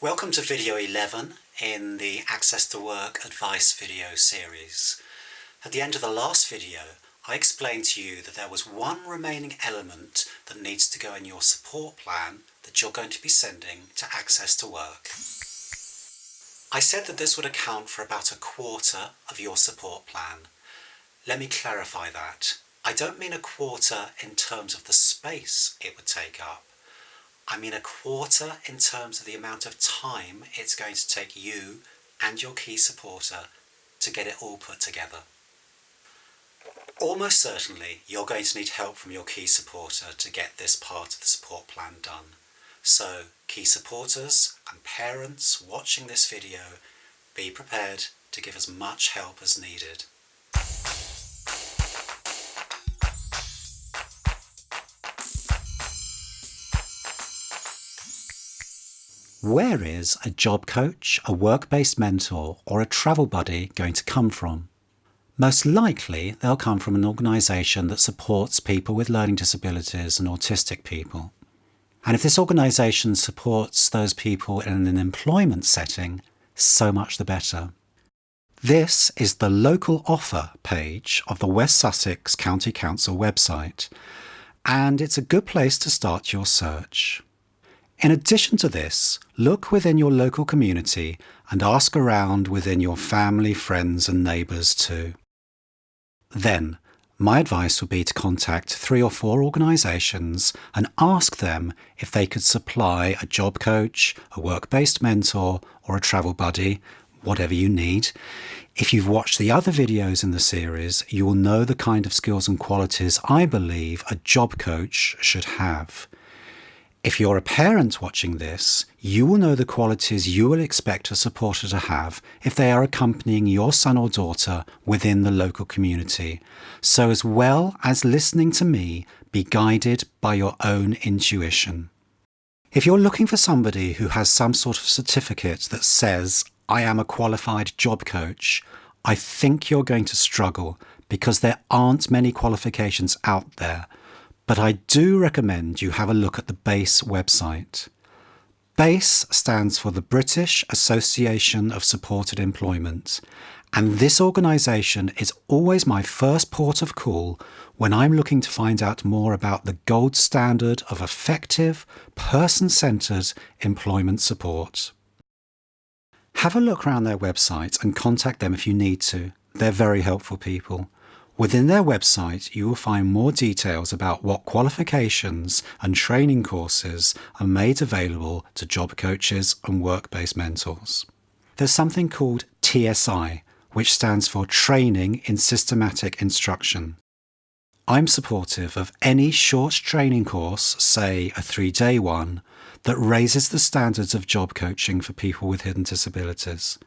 Welcome to video 11 in the Access to Work Advice video series. At the end of the last video, I explained to you that there was one remaining element that needs to go in your support plan that you're going to be sending to Access to Work. I said that this would account for about a quarter of your support plan. Let me clarify that. I don't mean a quarter in terms of the space it would take up. I mean a quarter in terms of the amount of time it's going to take you and your key supporter to get it all put together. Almost certainly you're going to need help from your key supporter to get this part of the support plan done. So key supporters and parents watching this video, be prepared to give as much help as needed. Where is a job coach, a work-based mentor, or a travel buddy going to come from? Most likely, they'll come from an organisation that supports people with learning disabilities and autistic people. And if this organisation supports those people in an employment setting, so much the better. This is the local offer page of the West Sussex County Council website, and it's a good place to start your search. In addition to this, look within your local community and ask around within your family, friends and neighbours too. Then, my advice would be to contact 3 or 4 organisations and ask them if they could supply a job coach, a work-based mentor or a travel buddy, whatever you need. If you've watched the other videos in the series, you will know the kind of skills and qualities I believe a job coach should have. If you're a parent watching this, you will know the qualities you will expect a supporter to have if they are accompanying your son or daughter within the local community. So as well as listening to me, be guided by your own intuition. If you're looking for somebody who has some sort of certificate that says, I am a qualified job coach, I think you're going to struggle because there aren't many qualifications out there. But I do recommend you have a look at the BASE website. BASE stands for the British Association of Supported Employment, and this organisation is always my first port of call when I'm looking to find out more about the gold standard of effective, person-centred employment support. Have a look around their website and contact them if you need to. They're very helpful people. Within their website, you will find more details about what qualifications and training courses are made available to job coaches and work-based mentors. There's something called TSI, which stands for Training in Systematic Instruction. I'm supportive of any short training course, say a 3-day one, that raises the standards of job coaching for people with hidden disabilities.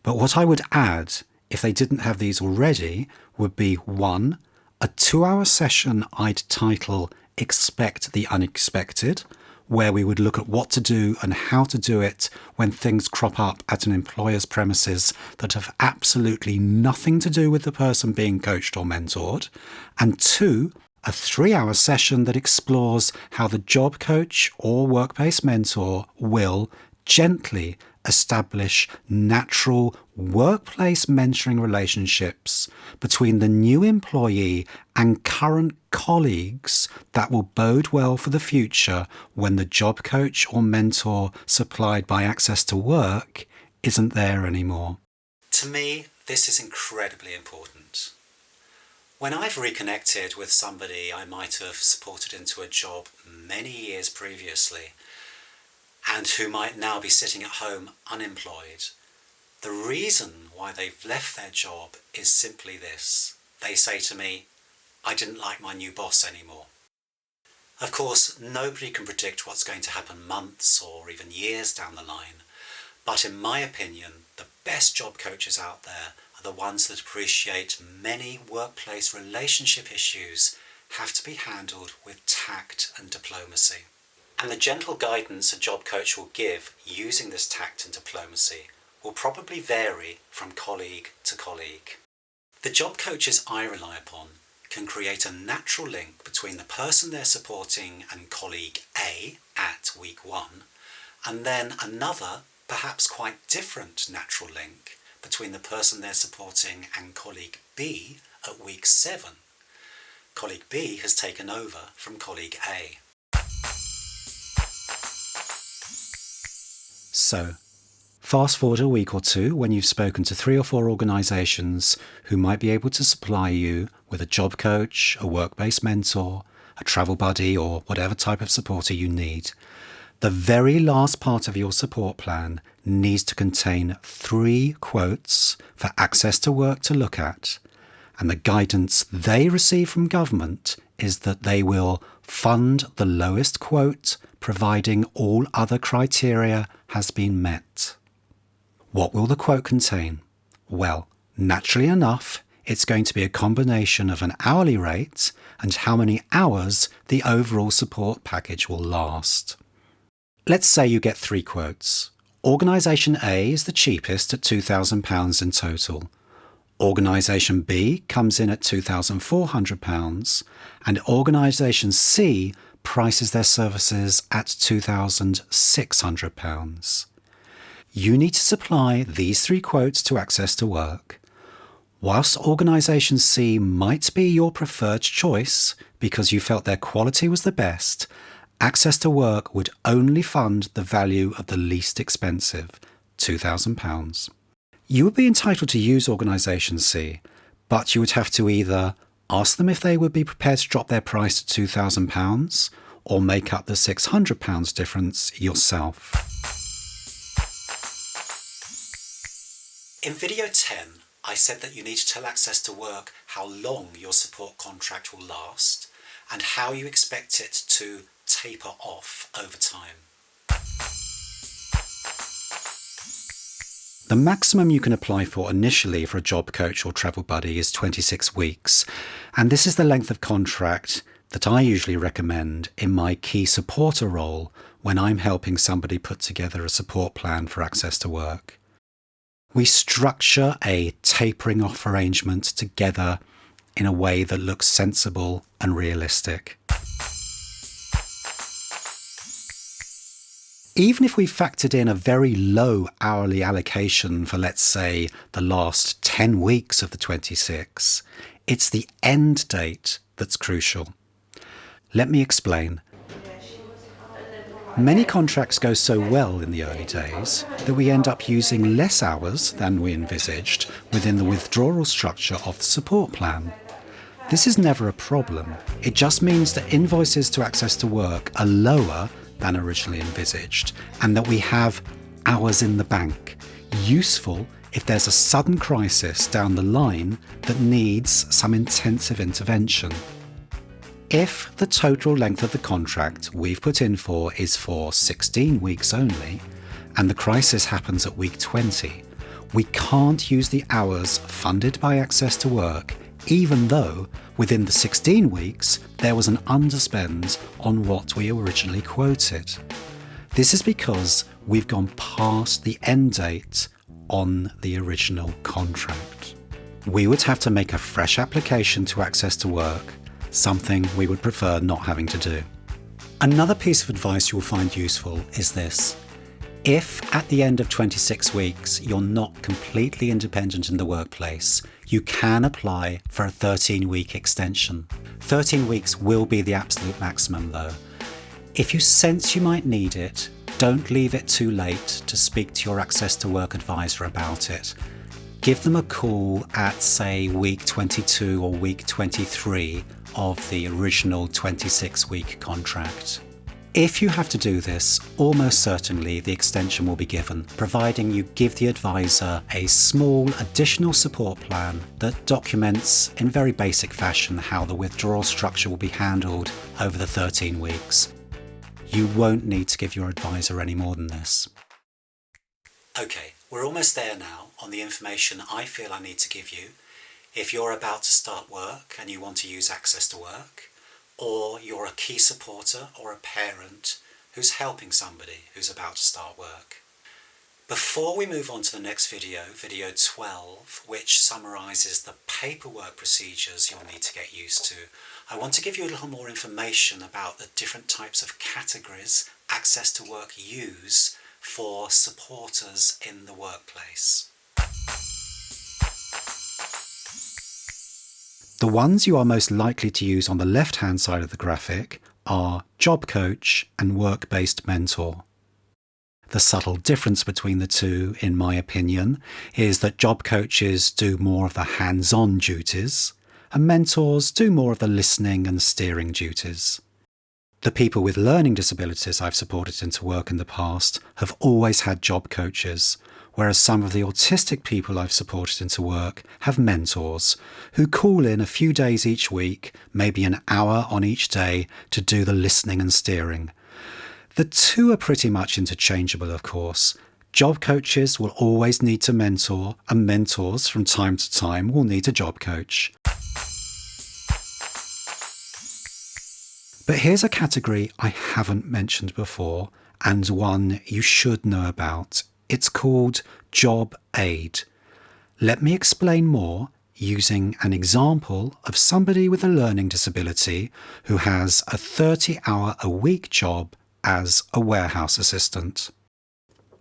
But what I would add, if they didn't have these already, would be 1, a 2-hour session I'd title Expect the Unexpected, where we would look at what to do and how to do it when things crop up at an employer's premises that have absolutely nothing to do with the person being coached or mentored, and 2, a 3-hour session that explores how the job coach or work-based mentor will gently establish natural workplace mentoring relationships between the new employee and current colleagues that will bode well for the future when the job coach or mentor supplied by Access to Work isn't there anymore. To me, this is incredibly important. When I've reconnected with somebody I might have supported into a job many years previously, and who might now be sitting at home unemployed, the reason why they've left their job is simply this. They say to me, I didn't like my new boss anymore. Of course, nobody can predict what's going to happen months or even years down the line, but in my opinion, the best job coaches out there are the ones that appreciate many workplace relationship issues have to be handled with tact and diplomacy. And the gentle guidance a job coach will give using this tact and diplomacy will probably vary from colleague to colleague. The job coaches I rely upon can create a natural link between the person they're supporting and colleague A at week 1 and then another, perhaps quite different natural link between the person they're supporting and colleague B at week 7. Colleague B has taken over from colleague A. So, fast forward a week or two when you've spoken to 3 or 4 organisations who might be able to supply you with a job coach, a work-based mentor, a travel buddy, or whatever type of supporter you need. The very last part of your support plan needs to contain 3 quotes for Access to Work to look at, and the guidance they receive from government is that they will fund the lowest quote providing all other criteria has been met. What will the quote contain? Well, naturally enough, it's going to be a combination of an hourly rate and how many hours the overall support package will last. Let's say you get 3 quotes. Organisation A is the cheapest at £2,000 in total. Organisation B comes in at £2,400 and Organisation C prices their services at £2,600. You need to supply these 3 quotes to Access to Work. Whilst Organisation C might be your preferred choice because you felt their quality was the best, Access to Work would only fund the value of the least expensive, £2,000. You would be entitled to use Organisation C, but you would have to either ask them if they would be prepared to drop their price to £2,000 or make up the £600 difference yourself. In video 10, I said that you need to tell Access to Work how long your support contract will last and how you expect it to taper off over time. The maximum you can apply for initially for a job coach or travel buddy is 26 weeks, and this is the length of contract that I usually recommend in my key supporter role when I'm helping somebody put together a support plan for Access to Work. We structure a tapering off arrangement together in a way that looks sensible and realistic. Even if we factored in a very low hourly allocation for, let's say, the last 10 weeks of the 26, it's the end date that's crucial. Let me explain. Many contracts go so well in the early days that we end up using less hours than we envisaged within the withdrawal structure of the support plan. This is never a problem. It just means that invoices to Access to Work are lower than originally envisaged, and that we have hours in the bank, useful if there's a sudden crisis down the line that needs some intensive intervention. If the total length of the contract we've put in for is for 16 weeks only, and the crisis happens at week 20, we can't use the hours funded by Access to Work, even though within the 16 weeks there was an underspend on what we originally quoted. This is because we've gone past the end date on the original contract. We would have to make a fresh application to Access to Work, something we would prefer not having to do. Another piece of advice you will find useful is this. If at the end of 26 weeks you're not completely independent in the workplace, you can apply for a 13-week extension. 13 weeks will be the absolute maximum though. If you sense you might need it, don't leave it too late to speak to your Access to Work advisor about it. Give them a call at, say, week 22 or week 23 of the original 26-week contract. If you have to do this, almost certainly the extension will be given, providing you give the advisor a small additional support plan that documents in very basic fashion how the withdrawal structure will be handled over the 13 weeks. You won't need to give your advisor any more than this. Okay, we're almost there now on the information I feel I need to give you if you're about to start work and you want to use Access to Work, or you're a key supporter or a parent who's helping somebody who's about to start work. Before we move on to the next video, video 12, which summarises the paperwork procedures you'll need to get used to, I want to give you a little more information about the different types of categories Access to Work use for supporters in the workplace. The ones you are most likely to use on the left-hand side of the graphic are Job Coach and Work-Based Mentor. The subtle difference between the two, in my opinion, is that job coaches do more of the hands-on duties, and mentors do more of the listening and steering duties. The people with learning disabilities I've supported into work in the past have always had job coaches, whereas some of the autistic people I've supported into work have mentors who call in a few days each week, maybe an hour on each day, to do the listening and steering. The two are pretty much interchangeable, of course. Job coaches will always need to mentor, and mentors from time to time will need a job coach. But here's a category I haven't mentioned before, and one you should know about. It's called Job Aid. Let me explain more using an example of somebody with a learning disability who has a 30-hour-a-week job as a warehouse assistant.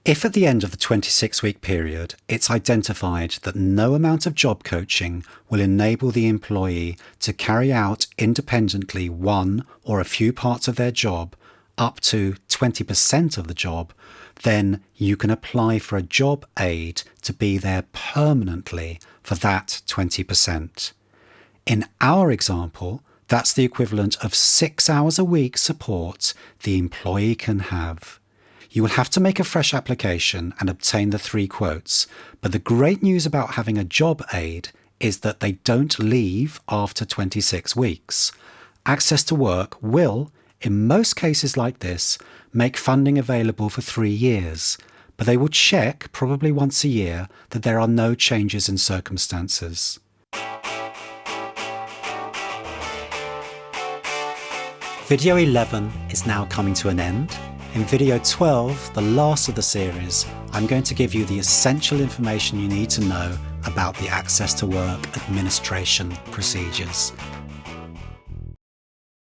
If at the end of the 26-week period it's identified that no amount of job coaching will enable the employee to carry out independently one or a few parts of their job, up to 20% of the job, then you can apply for a job aid to be there permanently for that 20%. In our example, that's the equivalent of 6 hours a week support the employee can have. You will have to make a fresh application and obtain the 3 quotes, but the great news about having a job aid is that they don't leave after 26 weeks. Access to Work will, in most cases like this, make funding available for 3 years, but they will check, probably once a year, that there are no changes in circumstances. Video 11 is now coming to an end. In video 12, the last of the series, I'm going to give you the essential information you need to know about the Access to Work administration procedures.